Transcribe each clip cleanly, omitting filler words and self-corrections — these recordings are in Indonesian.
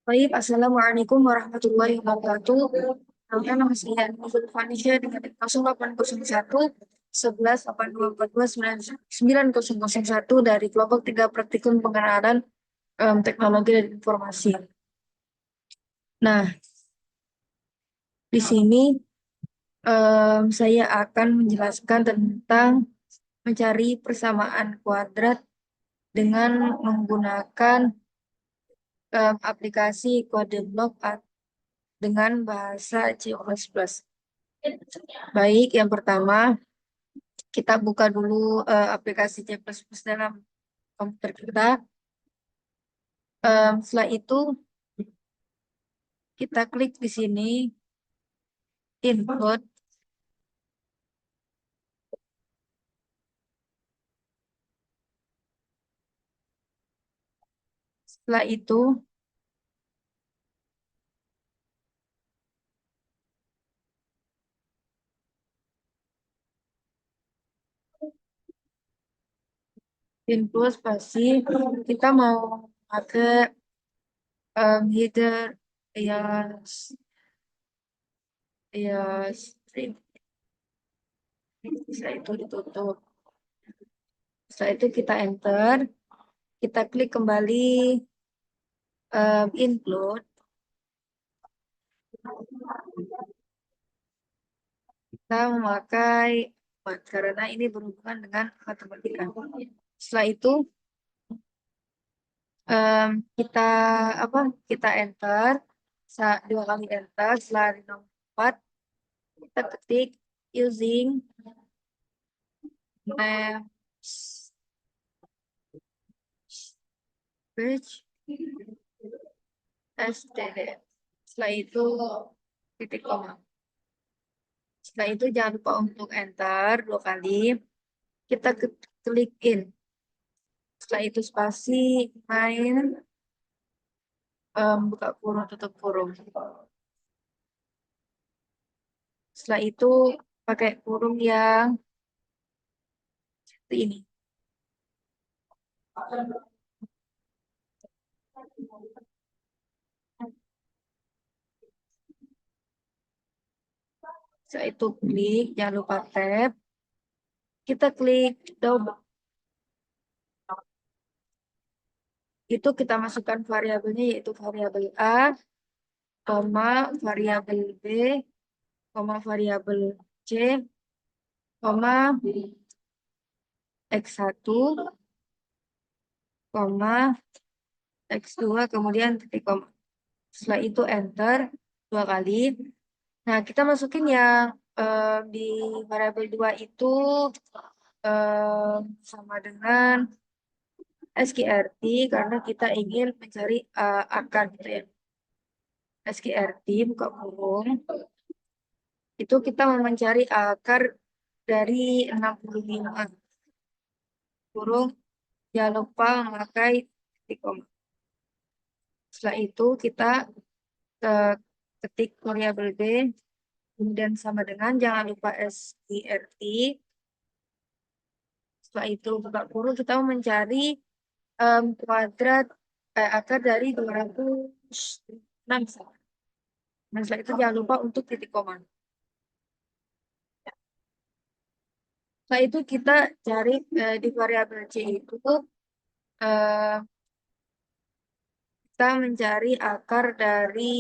Baik, Assalamualaikum warahmatullahi wabarakatuh. Nama saya Nuzul Fanisha dengan NIK 0801 1182429901 dari kelompok 3 Praktikum Pengenalan Teknologi dan Informasi. Nah, di sini saya akan menjelaskan tentang mencari persamaan kuadrat dengan menggunakan aplikasi kode blok dengan bahasa C++. Baik, yang pertama kita buka dulu aplikasi C++ dalam komputer kita. Setelah itu kita klik di sini input. Setelah itu input spasi kita mau pakai header ya string. Setelah itu ditutup. Setelah itu kita enter, kita klik kembali include. Kita memakai karena ini berhubungan dengan matematika. Setelah itu kita kita enter dua kali enter. Setelah di nomor 4 kita ketik using maps page std. Setelah itu titik koma. Setelah itu jangan lupa untuk enter dua kali. Kita klik in. Setelah itu spasi main buka kurung tutup kurung. Setelah itu pakai kurung yang seperti ini. Setelah itu klik, jangan lupa tab. Kita klik double. Itu kita masukkan variabelnya yaitu variabel A, koma, variabel B, koma, variabel C, koma, X1, koma, X2, kemudian titik koma. Setelah itu enter dua kali. Nah, kita masukin yang di variabel 2 itu sama dengan SQRT karena kita ingin mencari akar gitu ya. SQRT buka kurung. Itu kita mau mencari akar dari 65. Kurung, jangan lupa memakai titik koma. Setelah itu kita eh, ketik variabel B, kemudian sama dengan jangan lupa SQRT. Setelah itu buka kurung, kita mau mencari kuadrat akar dari 206. Nah, setelah itu jangan lupa untuk titik koma. Setelah itu kita cari di variabel C itu eh, kita mencari akar dari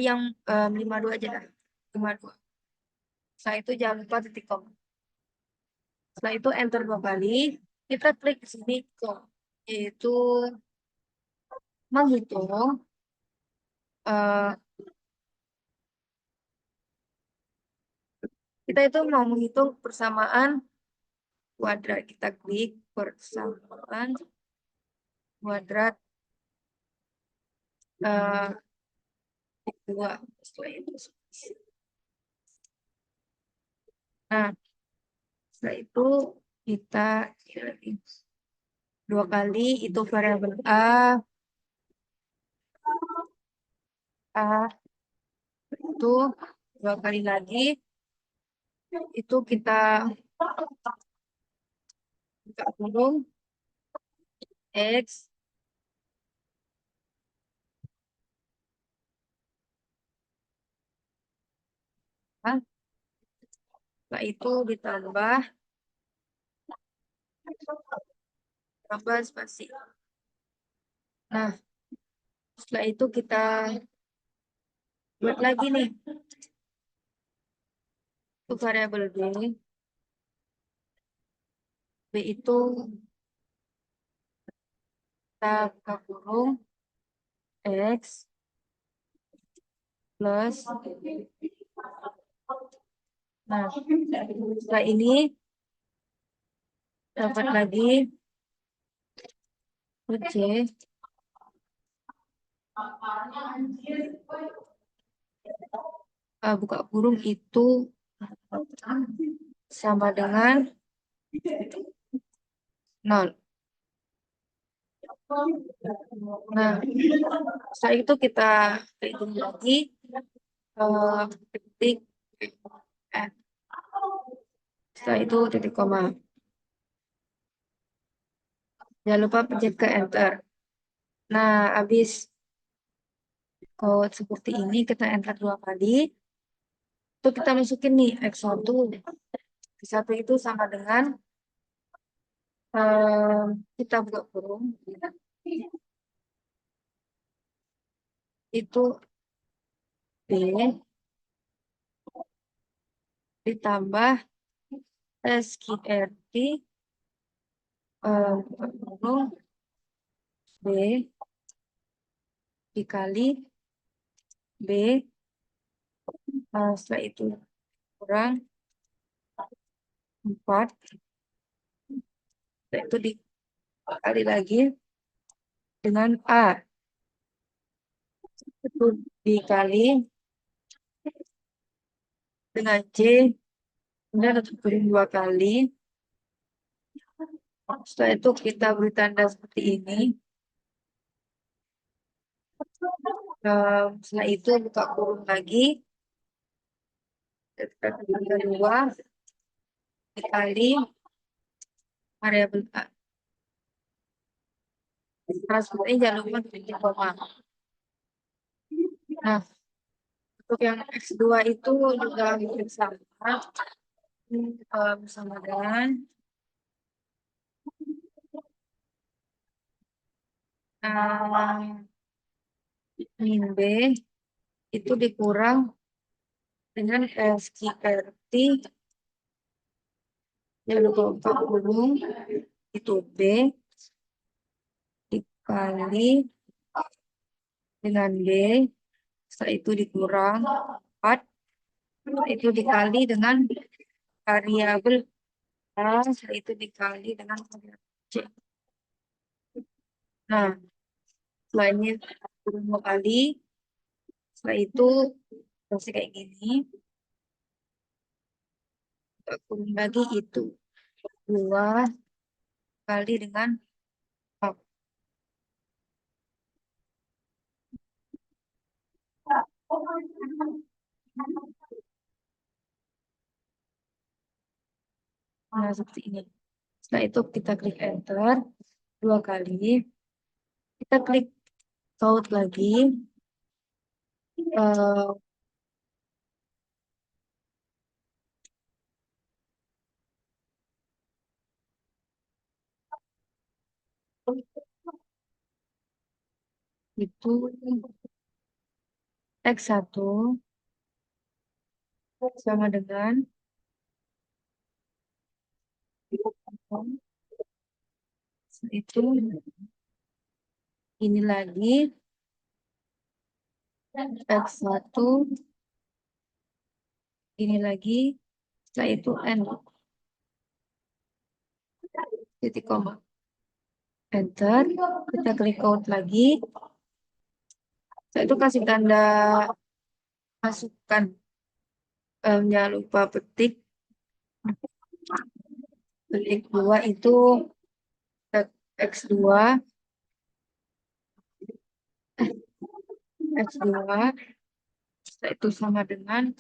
yang 52 aja dah. 52. Setelah itu jangan lupa titik koma. Setelah itu enter dua kali. Kita klik di sini yaitu menghitung eh, kita itu mau menghitung persamaan kuadrat. Kita klik persamaan kuadrat eh, dua. Setelah itu nah, setelah itu kita dua kali itu variabel A itu dua kali lagi itu kita buka kurung X Setelah itu ditambah spasi. Nah, setelah itu kita buat lagi nih untuk variabel B itu kita buka kurung X plus. Nah, setelah ini dapat lagi C buka kurung itu sama dengan 0. Nah, setelah itu kita hitung lagi titik F. Setelah itu titik koma. Jangan lupa pencet ke enter. Nah, habis code seperti ini kita enter 2 kali. Itu kita masukin nih X1. X1 itu sama dengan kita buka kurung. Itu B ditambah SQRT buka kurung B dikali B setelah itu kurang 4, setelah itu dikali lagi dengan A, itu dikali dengan C, kemudian tutup kurung 2 kali. Setelah itu kita beri tanda seperti ini. Setelah itu buka kurung lagi, kita kedua dikali variabel A. Nah, seperti ini jangan lupa bikin koma. Nah, untuk yang X2 itu juga hampir sama. Sama dengan min B itu dikurang dengan SQRT, jangan lupa buka kurung, itu B dikali dengan D, setelah itu dikurang 4, setelah itu dikali dengan variabel A, setelah itu dikali dengan variabel C. Nah, setelah ini kurung 2 kali, setelah itu masih kayak gini, kita kurung lagi itu 2 kali dengan 4. Nah, seperti ini. Setelah itu kita klik enter 2 kali. Kita klik out lagi. Itu X1 sama dengan itu ini lagi X1 ini lagi, setelah itu N titik koma, enter, kita klik out lagi, setelah itu kasih tanda masukkan, jangan lupa petik 2 itu X2 setelah itu sama dengan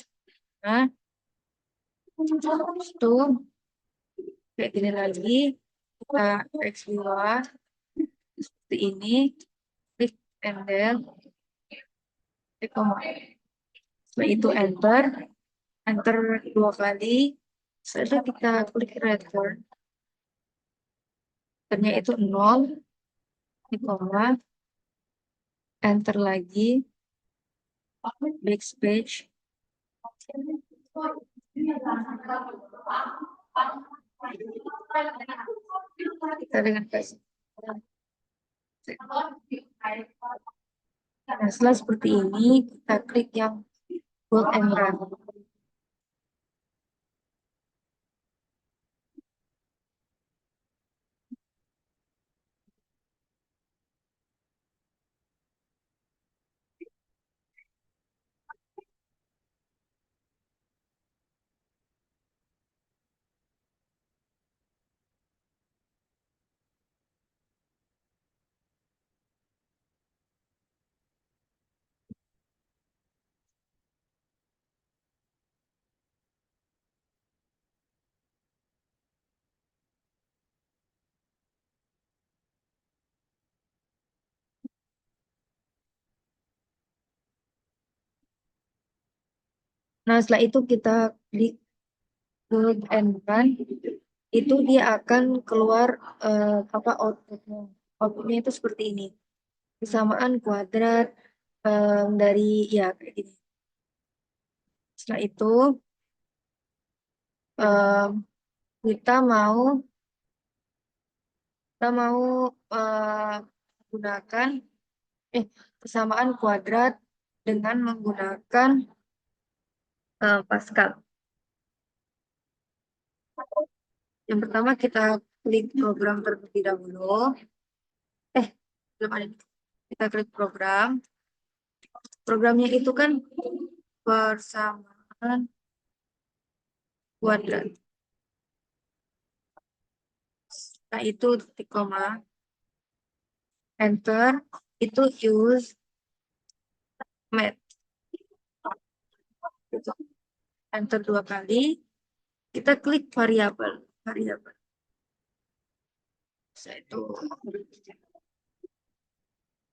itu kayak gini lagi, kita X2 seperti ini, klik enter, klik koma, setelah itu enter, enter dua kali. Setelah itu kita klik return, ternyata itu 0, ini koma, enter lagi, backspace. Kita dengan kasih. Nah, setelah seperti ini, kita klik yang bold and run. Nah, setelah itu kita klik bold and run, itu dia akan keluar apa outputnya. Outputnya itu seperti ini. Kesamaan kuadrat dari ya kayak gini. Setelah itu em, kita mau eh, gunakan kesamaan kuadrat dengan menggunakan Pascal. Yang pertama kita klik program terlebih dahulu. Belum ada. Kita klik program. Programnya itu kan persamaan kuadrat. Nah, itu titik koma, enter, itu use math. Itu. Enter dua kali, kita klik variabel. Variabel.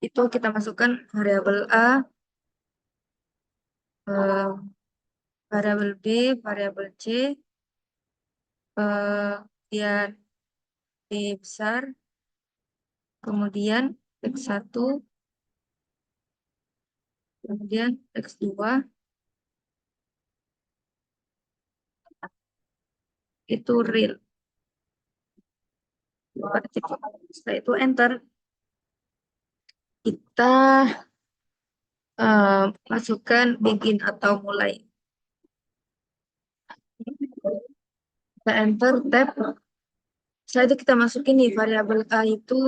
Itu kita masukkan variabel A, eh, variabel B, variabel C, kemudian B besar, kemudian X1, kemudian X2, itu real. Setelah itu enter, kita masukkan begin atau mulai. Kita enter, tab. Setelah itu kita masukin nih variabel A itu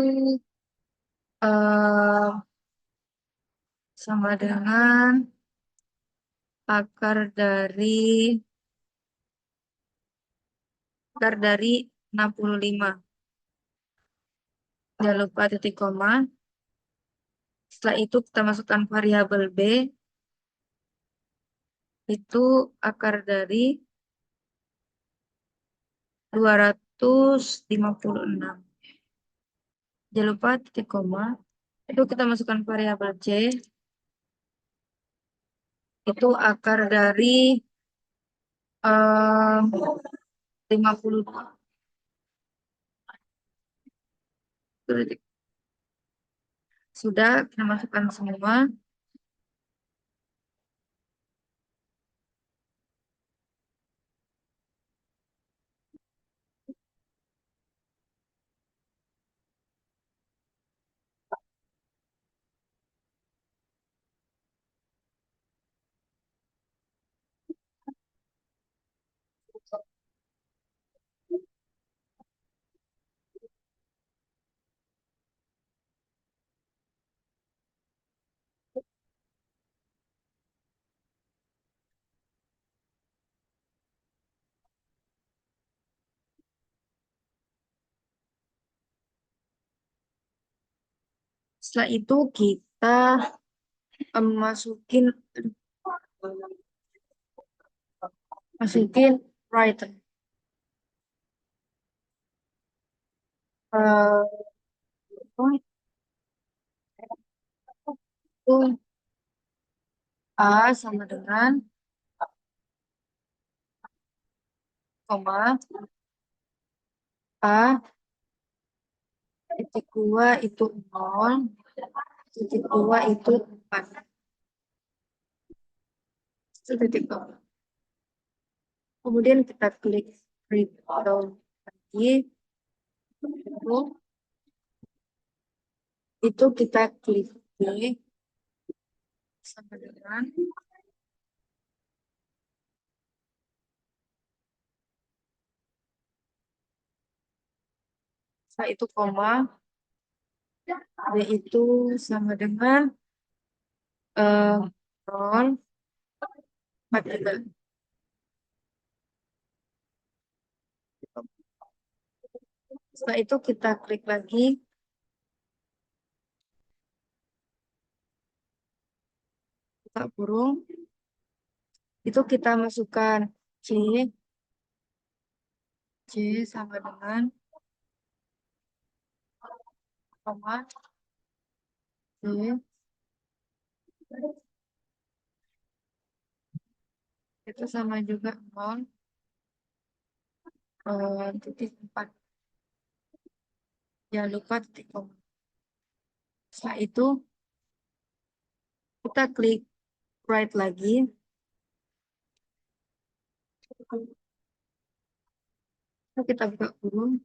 eh, sama dengan akar dari 65. Jangan lupa titik koma. Setelah itu kita masukkan variabel B, itu akar dari 256. Jangan lupa titik koma. Itu kita masukkan variabel C, itu akar dari 52. Sudah, kita masukkan semua. Setelah itu kita masukin writer. Itu A sama dengan koma, A, titik 2 itu 0, titik 2 itu 4. Itu titik 0. Kemudian kita klik read down lagi. Itu kita klik D sama dengan setelah itu koma, D itu sama dengan 0, 4 juga. Setelah itu kita klik lagi, buka kurung, itu kita masukkan C, C sama dengan koma, C, itu sama juga 0, titik 4. Jangan lupa titik koma. Setelah itu kita klik write lagi. Kita buka kurung.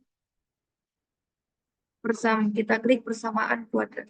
Kita klik persamaan kuadrat.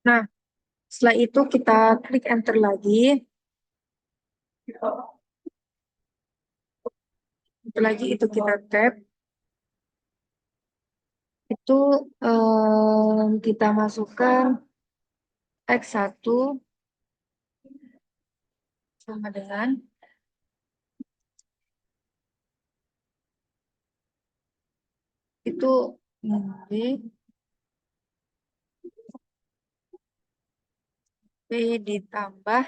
Nah, setelah itu kita klik enter lagi. Itu lagi itu kita tap. Itu kita masukkan X1 sama dengan itu B, B ditambah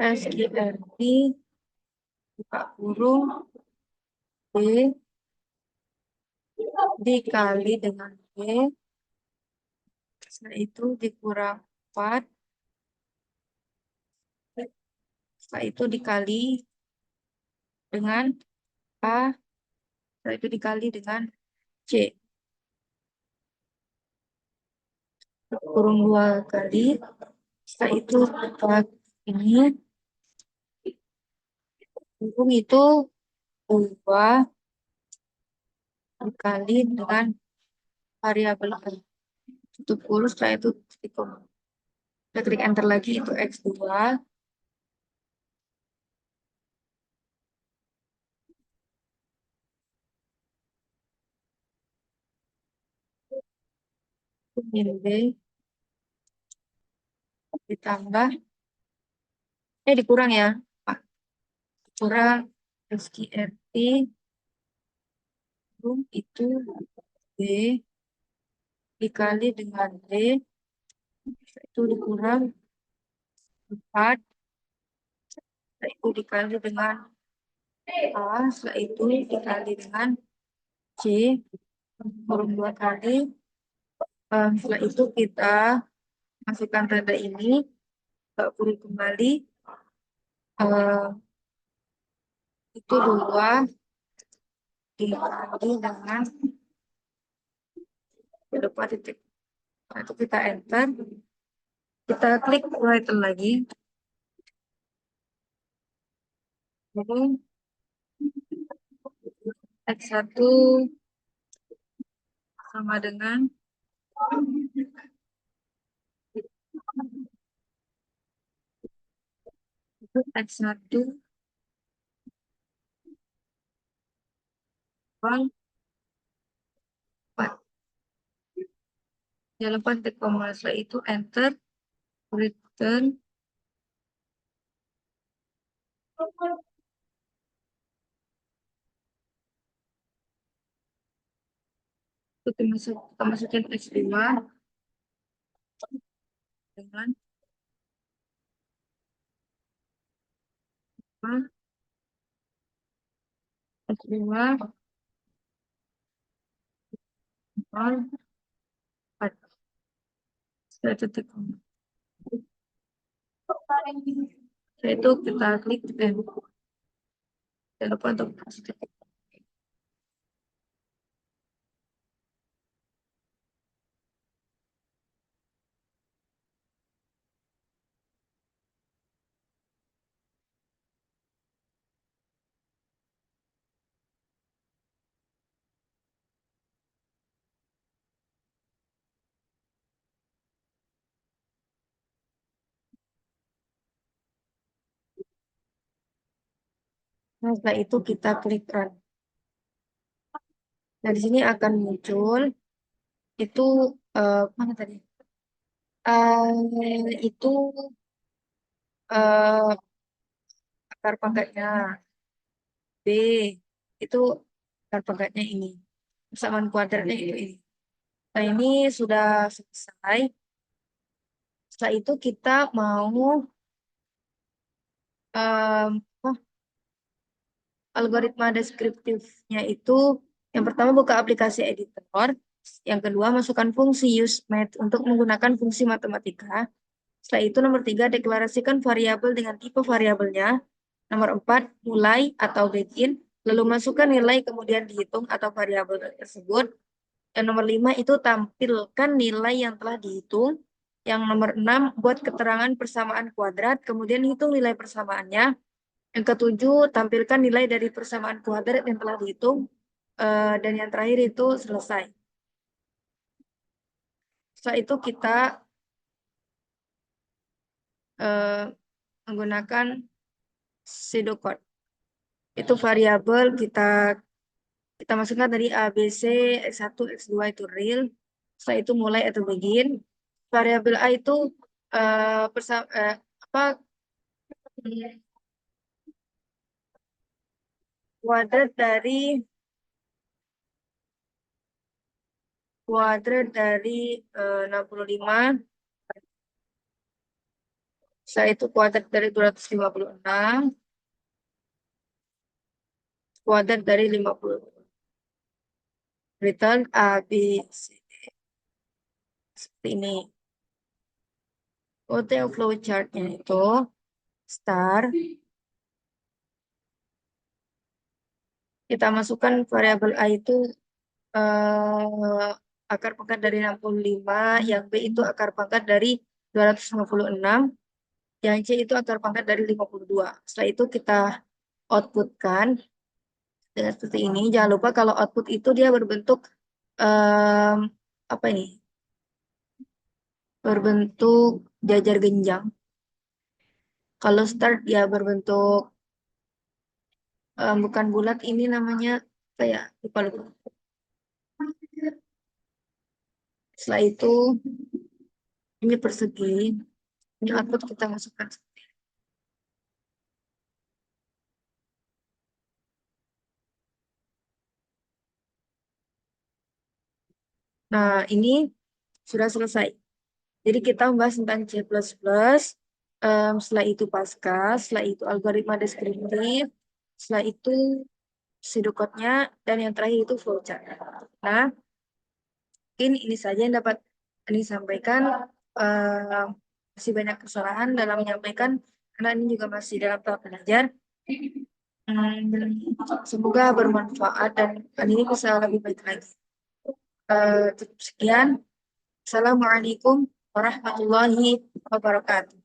SQRT buka kurung B dikali dengan B, setelah itu dikurang 4, setelah itu dikali dengan A, setelah itu dikali dengan C. Kurung 2 kali, setelah itu kita ini kurung itu 2 dikali dengan variabel A. Tutup kurung, setelah itu titik koma. Kita klik enter lagi, itu X2. Min B ditambah, dikurang ya, Pak. Kurang SQRT itu B dikali dengan D, itu dikurang 4, setelah itu dikali dengan A, setelah itu dikali dengan C, kurung 2 kali. Setelah itu kita masukkan tanda ini, kurung kembali, itu 2 dikali dengan lupa titik. Nah, itu kita enter, kita klik write lagi. X1 sama dengan X1 kuang 4. Jangan lupa titik koma, setelah itu enter, return. Kita masukin X5 dengan X5 4. Setelah titik koma. Setelah itu kita klik jangan lupa untuk kasih titik. Nah, setelah itu kita klik run. Nah, di sini akan muncul itu mana tadi? Itu eh, akar pangkatnya B, itu akar pangkatnya ini. Persamaan kuadratnya itu ini. Nah, ini sudah selesai. Setelah itu kita mau apa, algoritma deskriptifnya itu yang pertama buka aplikasi editor, yang kedua masukkan fungsi use math untuk menggunakan fungsi matematika. Setelah itu nomor 3 deklarasikan variabel dengan tipe variabelnya. Nomor 4 mulai atau begin, lalu masukkan nilai kemudian dihitung atau variabel tersebut. Dan nomor 5 itu tampilkan nilai yang telah dihitung. Yang nomor 6 buat keterangan persamaan kuadrat, kemudian hitung nilai persamaannya. Yang ketujuh, tampilkan nilai dari persamaan kuadrat yang telah dihitung. Dan yang terakhir itu selesai. Setelah itu kita menggunakan pseudocode. Itu variabel kita masukkan dari A, B, C, X1, X2 itu real. Setelah itu mulai atau begin. Variabel A itu apa, kuadrat dari 65. Setelah itu kuadrat dari 256. Kuadrat dari 50. Return A, B, C, D. Seperti ini. OTO flowchartnya itu start. Kita masukkan variabel A itu akar pangkat dari 65, yang B itu akar pangkat dari 256, yang C itu akar pangkat dari 52. Setelah itu kita outputkan dengan seperti ini. Jangan lupa kalau output itu dia berbentuk apa ini? Berbentuk jajar genjang. Kalau start ya berbentuk bukan bulat, ini namanya kayak lupa. Setelah itu ini persegi. Ini output kita masukkan. Nah, ini sudah selesai. Jadi kita membahas tentang C++, setelah itu Pascal, setelah itu algoritma deskriptif, setelah itu pseudocode-nya, dan yang terakhir itu flowchart. Nah, ini saja yang dapat ini sampaikan. Masih banyak kesalahan dalam menyampaikan, karena ini juga masih dalam tahap belajar. Semoga bermanfaat dan ini bisa lebih baik lagi. Cukup sekian. Assalamualaikum warahmatullahi wabarakatuh.